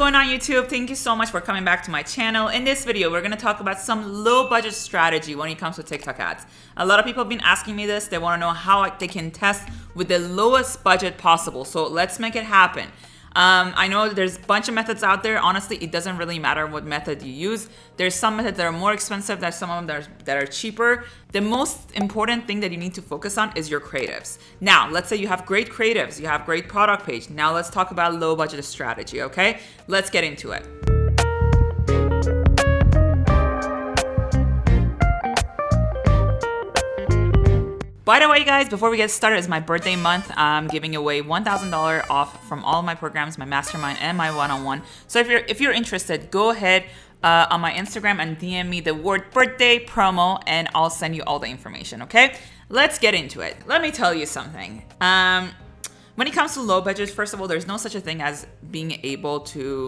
going on, YouTube? Thank you so much for coming back to my channel. In this video, we're going to talk about some low budget strategy when it comes to TikTok ads. A lot of people have been asking me this. They want to know how they can test with the lowest budget possible. So let's make it happen. I know there's a bunch of methods out there. Honestly, it doesn't really matter what method you use. There's some methods that are more expensive. There's some of them that are cheaper. The most important thing that you need to focus on is your creatives. Now, let's say you have great creatives. You have great product page. Now let's talk about low budget strategy, okay? Let's get into it. By the way, guys, before we get started, it's my birthday month. I'm giving away $1,000 off from all of my programs, my mastermind and my one-on-one. So if you're interested, go ahead on my Instagram and DM me the word birthday promo and I'll send you all the information, okay? Let's get into it. Let me tell you something. When it comes to low budgets, first of all, there's no such a thing as being able to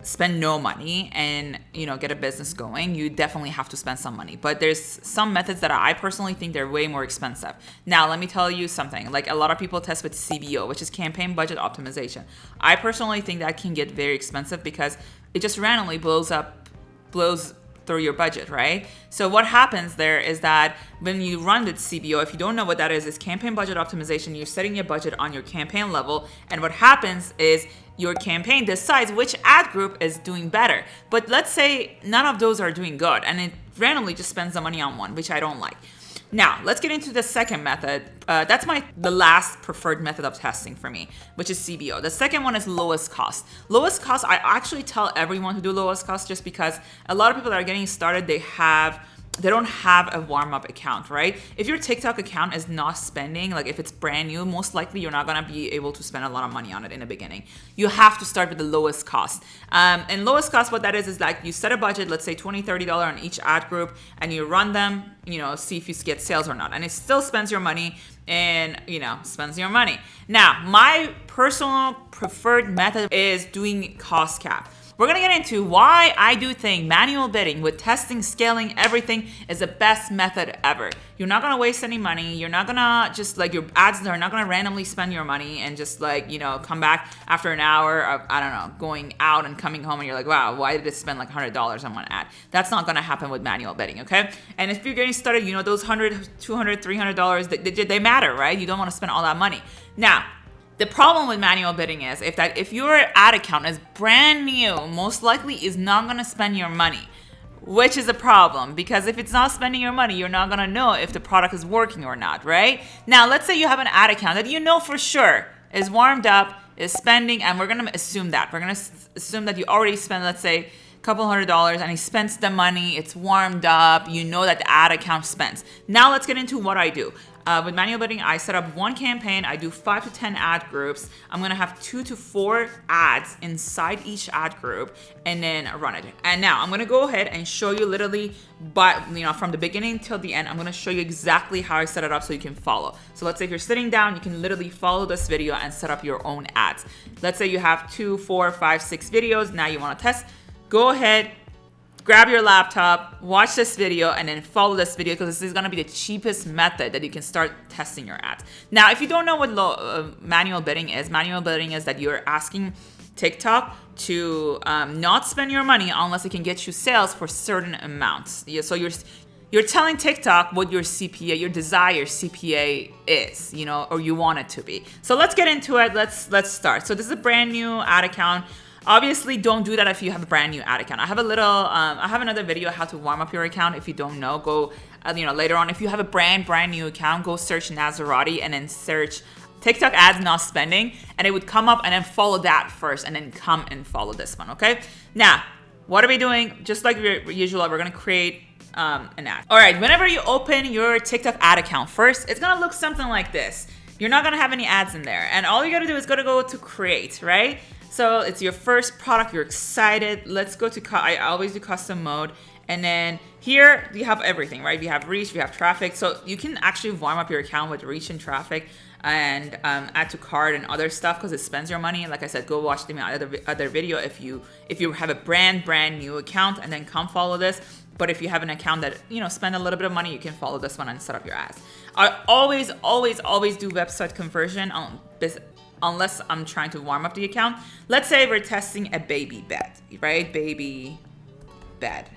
spend no money and get a business going. You definitely have to spend some money, but there's some methods that I personally think they're way more expensive. Now let me tell you something, like a lot of people test with CBO, which is campaign budget optimization. I personally think that can get very expensive because it just randomly blows through your budget, right? So what happens there is that when you run with CBO, if you don't know what that is, it's campaign budget optimization. You're setting your budget on your campaign level, and what happens is your campaign decides which ad group is doing better. But let's say none of those are doing good, and it randomly just spends the money on one, which I don't like. Now, let's get into the second method. That's the last preferred method of testing for me, which is CBO. The second one is lowest cost. Lowest cost, I actually tell everyone to do lowest cost just because a lot of people that are getting started, they don't have a warm-up account, right? If your TikTok account is not spending, like if it's brand new, most likely you're not gonna be able to spend a lot of money on it in the beginning. You have to start with the lowest cost. And lowest cost, what that is like you set a budget, let's say $20, $30 on each ad group, and you run them, see if you get sales or not. And it still spends your money and, spends your money. Now, my personal preferred method is doing cost cap. We're gonna get into why I do think manual bidding with testing, scaling, everything is the best method ever. You're not gonna waste any money. You're not gonna just your ads are not gonna randomly spend your money and just come back after an hour of, I don't know, going out and coming home and you're like, wow, why did it spend like $100 on one ad? That's not gonna happen with manual bidding, okay? And if you're getting started, those $100, $200, $300, they matter, right? You don't wanna spend all that money. Now, the problem with manual bidding is if your ad account is brand new, most likely is not gonna spend your money, which is a problem because if it's not spending your money, you're not gonna know if the product is working or not, right? Now, let's say you have an ad account that for sure is warmed up, is spending, and we're gonna assume that. We're gonna assume that you already spent, let's say, couple $100 and he spends the money, it's warmed up, that the ad account spends. Now let's get into what I do. With manual bidding, I set up one campaign, I do 5 to 10 ad groups. I'm gonna have 2 to 4 ads inside each ad group and then run it. And now I'm gonna go ahead and show you literally, from the beginning till the end, I'm gonna show you exactly how I set it up so you can follow. So let's say if you're sitting down, you can literally follow this video and set up your own ads. Let's say you have 2, 4, 5, 6 videos, now you wanna test. Go ahead, grab your laptop, watch this video, and then follow this video because this is gonna be the cheapest method that you can start testing your ads. Now, if you don't know what manual bidding is that you're asking TikTok to not spend your money unless it can get you sales for certain amounts. So you're telling TikTok what your CPA, your desired CPA is, or you want it to be. So let's get into it. Let's start. So this is a brand new ad account. Obviously, don't do that if you have a brand new ad account. I have another video how to warm up your account. If you don't know, go, later on. If you have a brand new account, go search Nazarati and then search TikTok ads not spending, and it would come up, and then follow that first, and then come and follow this one, okay? Now, what are we doing? Just like usual, we're gonna create an ad. All right, whenever you open your TikTok ad account first, it's gonna look something like this. You're not gonna have any ads in there, and all you gotta do is go to create, right? So it's your first product, you're excited. Let's go to, I always do custom mode. And then here we have everything, right? We have reach, we have traffic. So you can actually warm up your account with reach and traffic and add to cart and other stuff because it spends your money. Like I said, go watch the other video if you have a brand new account and then come follow this. But if you have an account that, spend a little bit of money, you can follow this one and set up your ads. I always do website conversion unless I'm trying to warm up the account. Let's say we're testing a baby bed, right? Baby bed.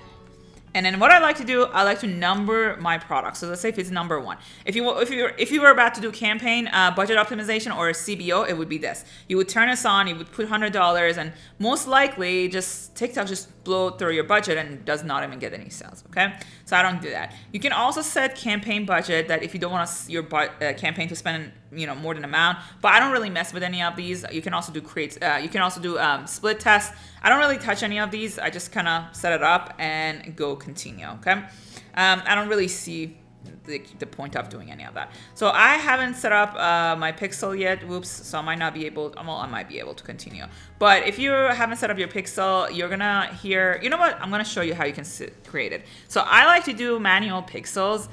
And then what I like to do, I like to number my products. So let's say if it's number 1. If you were about to do campaign budget optimization or a CBO, it would be this. You would turn this on, you would put $100, and most likely just TikTok just blow through your budget and does not even get any sales. Okay, so I don't do that. You can also set campaign budget that if you don't want your campaign to spend more than amount, but I don't really mess with any of these. You can also do split tests. I don't really touch any of these. I just kind of set it up and go continue. Okay, I don't really see the point of doing any of that. So I haven't set up my pixel yet. Whoops. So I might not be able. Well, I might be able to continue. But if you haven't set up your pixel, you're gonna hear. You know what? I'm gonna show you how you can create it. So I like to do manual pixels.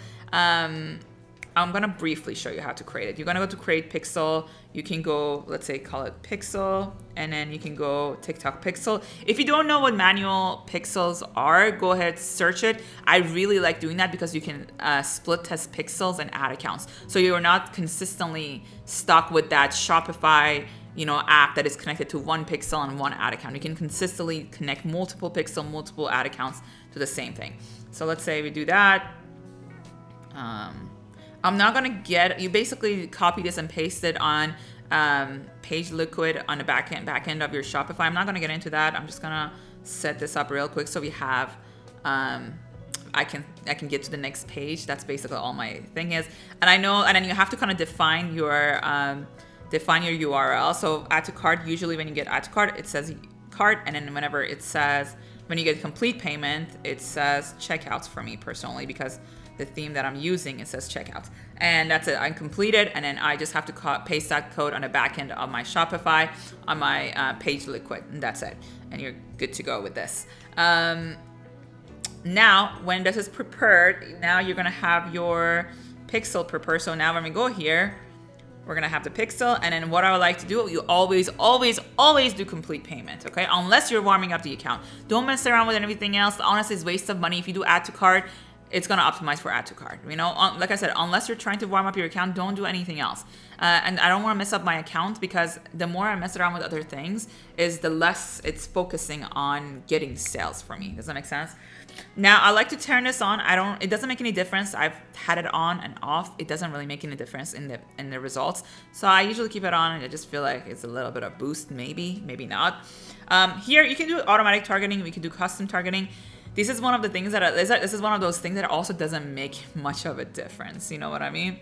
I'm gonna briefly show you how to create it. You're gonna go to create pixel. You can go, let's say, call it pixel, and then you can go TikTok pixel. If you don't know what manual pixels are, go ahead, search it. I really like doing that because you can split test pixels and ad accounts. So you're not consistently stuck with that Shopify app that is connected to one pixel and one ad account. You can consistently connect multiple pixel, multiple ad accounts to the same thing. So let's say we do that. I'm not gonna you basically copy this and paste it on Page Liquid on the back end of your Shopify. I'm not gonna get into that. I'm just gonna set this up real quick so we have I can get to the next page. That's basically all my thing is. And then you have to kind of define your URL. So add to cart, usually when you get add to cart, it says cart, and then when you get complete payment, it says checkouts for me personally, because the theme that I'm using, it says checkout. And that's it. I completed, and then I just have to paste that code on the back end of my Shopify on my Page Liquid, and that's it. And you're good to go with this. Now, when this is prepared, now you're gonna have your pixel prepared. So now when we go here, we're gonna have the pixel, and then what I would like to do, you always do complete payment, okay? Unless you're warming up the account. Don't mess around with anything else. Honestly, it's a waste of money. If you do add to cart, it's gonna optimize for add to cart. Like I said, unless you're trying to warm up your account, don't do anything else. And I don't want to mess up my account, because the more I mess around with other things, is the less it's focusing on getting sales for me. Does that make sense? Now I like to turn this on. It doesn't make any difference. I've had it on and off. It doesn't really make any difference in the results. So I usually keep it on, and I just feel like it's a little bit of boost, maybe not. Here you can do automatic targeting. We can do custom targeting. This is one of the things this is one of those things that also doesn't make much of a difference. You know what I mean?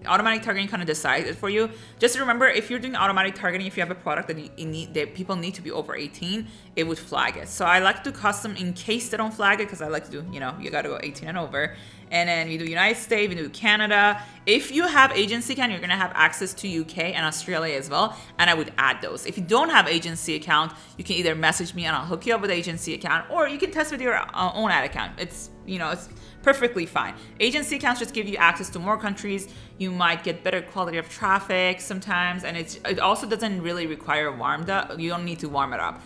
Automatic targeting kind of decides it for you. Just remember, if you're doing automatic targeting, if you have a product that people need to be over 18, it would flag it. So I like to do custom in case they don't flag it, because I like to do, you got to go 18 and over. And then we do United States, we do Canada. If you have agency account, you're gonna have access to UK and Australia as well, and I would add those. If you don't have agency account, you can either message me and I'll hook you up with agency account, or you can test with your own ad account. It's perfectly fine. Agency accounts just give you access to more countries. You might get better quality of traffic sometimes, and it also doesn't really require warmed up. You don't need to warm it up.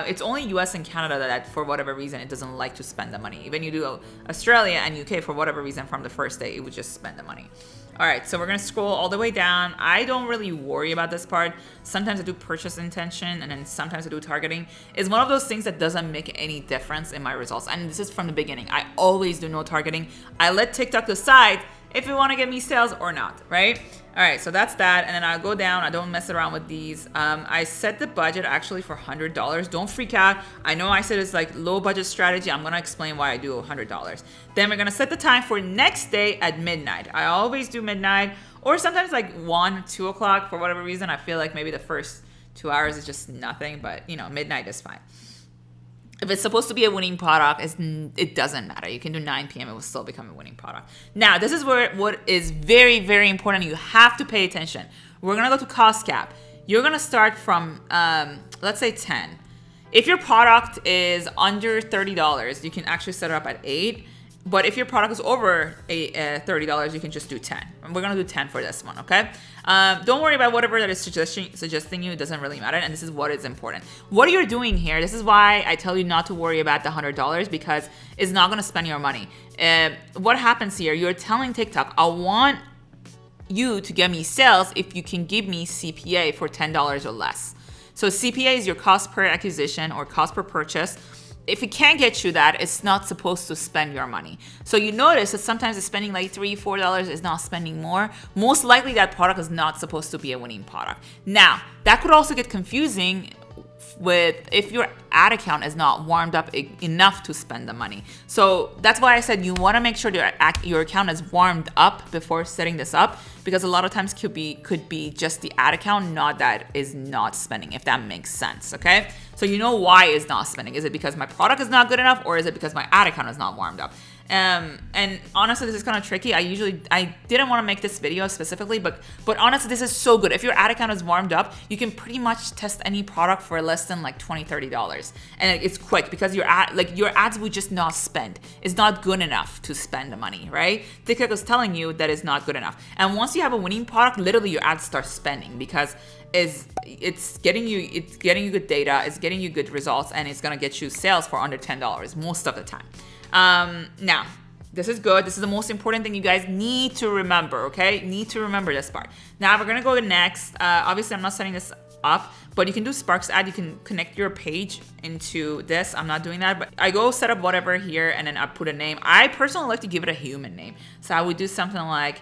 It's only US and Canada that for whatever reason it doesn't like to spend the money. Even you do Australia and UK, for whatever reason, from the first day it would just spend the money. All right, so we're gonna scroll all the way down. I don't really worry about this part. Sometimes I do purchase intention, and then sometimes I do targeting. It's one of those things that doesn't make any difference in my results. And this is from the beginning. I always do no targeting. I let TikTok decide if you want to get me sales or not, right? All right, so that's that. And then I'll go down. I don't mess around with these. I set the budget actually for $100. Don't freak out. I know I said it's like low budget strategy. I'm gonna explain why I do $100. Then we're gonna set the time for next day at midnight. I always do midnight, or sometimes like 1, 2 o'clock. For whatever reason, I feel like maybe the first 2 hours is just nothing, but midnight is fine. If it's supposed to be a winning product, it doesn't matter. You can do 9 p.m. It will still become a winning product. Now, this is what is very, very important. You have to pay attention. We're going to go to cost cap. You're going to start from, let's say 10. If your product is under $30, you can actually set it up at 8. But if your product is over $30, you can just do 10. We're going to do 10 for this one, okay? Don't worry about whatever that is suggesting you. It doesn't really matter, and this is what is important. What you're doing here, this is why I tell you not to worry about the $100, because it's not going to spend your money. What happens here, you're telling TikTok, I want you to get me sales if you can give me CPA for $10 or less. So CPA is your cost per acquisition or cost per purchase. If it can't get you that, it's not supposed to spend your money. So you notice that sometimes it's spending like $3, $4, is not spending more. Most likely that product is not supposed to be a winning product. Now, that could also get confusing with if your ad account is not warmed up enough to spend the money. So that's why I said you want to make sure your account is warmed up before setting this up, because a lot of times could be just the ad account, not that is not spending, if that makes sense. Okay, so you know why it's not spending. Is it because my product is not good enough, or is it because my ad account is not warmed up? And honestly, this is kind of tricky. I didn't want to make this video specifically, but honestly, this is so good. If your ad account is warmed up, you can pretty much test any product for less than like $20, $30. And it's quick because your ads would just not spend. It's not good enough to spend the money, right? TikTok is telling you that it's not good enough. And once you have a winning product, literally your ads start spending, because it's getting you good data, it's getting you good results, and it's gonna get you sales for under $10 most of the time. Now, this is good. This is the most important thing you guys need to remember, okay? Need to remember this part. Now, we're gonna go to next. Obviously, I'm not setting this up, but you can do Sparks ad. You can connect your page into this. I'm not doing that, but I go set up whatever here, and then I put a name. I personally like to give it a human name. So I would do something like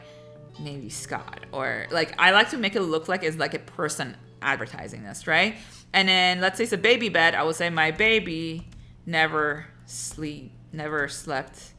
maybe Scott, or like, I like to make it look like it's like a person advertising this, right? And then let's say it's a baby bed. I would say my baby never slept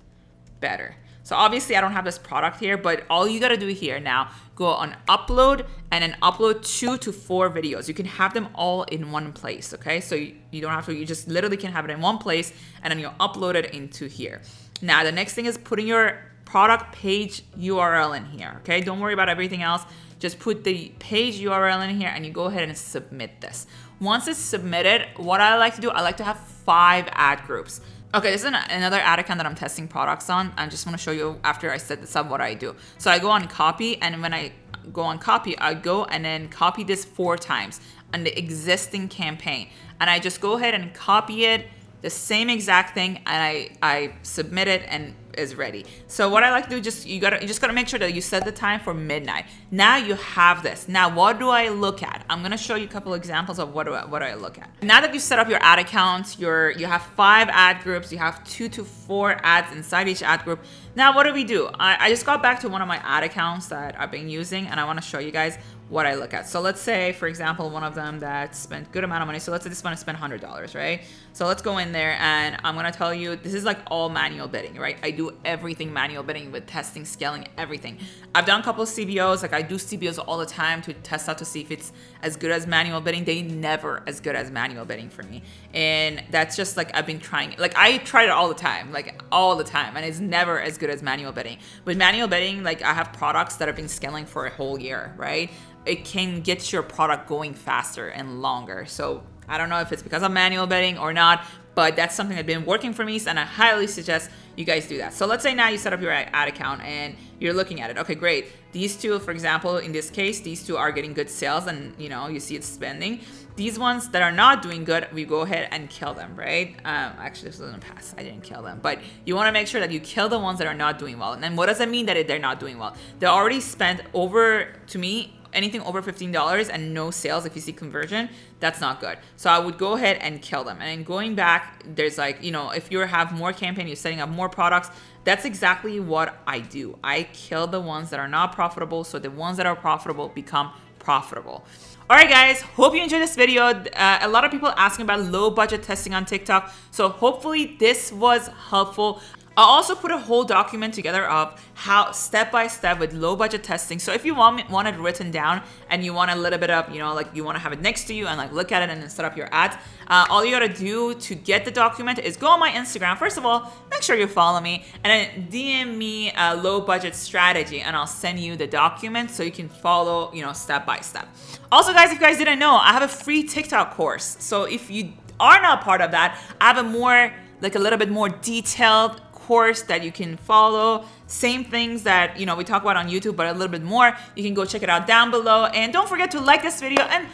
better. So obviously I don't have this product here, but all you gotta do here now, go on upload and then upload 2 to 4 videos. You can have them all in one place, okay? So you don't have to, you just literally can have it in one place, and then you'll upload it into here. Now the next thing is putting your product page URL in here, okay? Don't worry about everything else. Just put the page URL in here, and you go ahead and submit this. Once it's submitted, what I like to do, I like to have 5 ad groups. Okay, this is another ad account that I'm testing products on. I just want to show you after I set this up what I do. So I go on copy, and when I go on copy, I go and then copy this 4 times on the existing campaign. And I just go ahead and copy it, the same exact thing, and I submit it, and is ready. So what I like to do, you just gotta make sure that you set the time for midnight. Now you have this. Now what do I look at? I'm gonna show you a couple examples of what do I look at. Now that you set up your ad account, you have 5 ad groups, you have 2 to 4 ads inside each ad group. Now what do we do? I just got back to one of my ad accounts that I've been using, and I want to show you guys what I look at. So let's say, for example, one of them that spent good amount of money. So let's say this one spent $100, right? So let's go in there, and I'm gonna tell you, this is like all manual bidding, right? I do everything manual bidding with testing, scaling, everything. I've done a couple of CBOs, like I do CBOs all the time to test out to see if it's as good as manual bidding. They never as good as manual bidding for me. And that's just like, I've been trying, like I tried it all the time, and it's never as good as manual bidding. With manual bidding, like I have products that have been scaling for a whole year, right? It can get your product going faster and longer. So I don't know if it's because of manual bidding or not, but that's something that's been working for me, and I highly suggest you guys do that. So let's say now you set up your ad account and you're looking at it. Okay, great. These 2, for example, in this case, these 2 are getting good sales, and you see it's spending. These ones that are not doing good, we go ahead and kill them, right? Actually, this doesn't pass. I didn't kill them, but you want to make sure that you kill the ones that are not doing well. And then what does that mean that they're not doing well? They already spent over, to me, anything over $15 and no sales. If you see conversion, that's not good. So I would go ahead and kill them. And then going back, there's like, if you have more campaign, you're setting up more products, that's exactly what I do. I kill the ones that are not profitable, so the ones that are profitable become profitable. All right, guys, hope you enjoyed this video. A lot of people asking about low budget testing on TikTok. So hopefully this was helpful. I'll also put a whole document together of how step-by-step with low budget testing. So if you want it written down and you want a little bit of, like you want to have it next to you and like look at it and then set up your ads, all you got to do to get the document is go on my Instagram. First of all, make sure you follow me, and then DM me a low budget strategy, and I'll send you the document so you can follow, step by step. Also, guys, if you guys didn't know, I have a free TikTok course. So if you are not part of that, I have a little bit more detailed course that you can follow. Same things that we talk about on YouTube, but a little bit more. You can go check it out down below, and don't forget to like this video and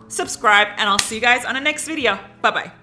subscribe, and I'll see you guys on the next video. Bye bye.